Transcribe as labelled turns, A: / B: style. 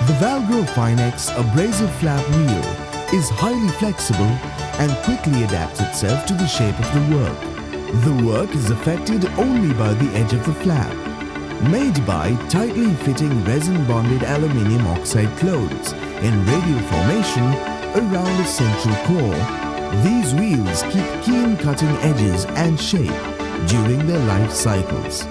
A: The Valgro Finex abrasive flap wheel is highly flexible and quickly adapts itself to the shape of the work. The work is affected only by the edge of the flap. Made by tightly fitting resin-bonded aluminium oxide cloths in radial formation around a central core, these wheels keep keen cutting edges and shape during their life cycles.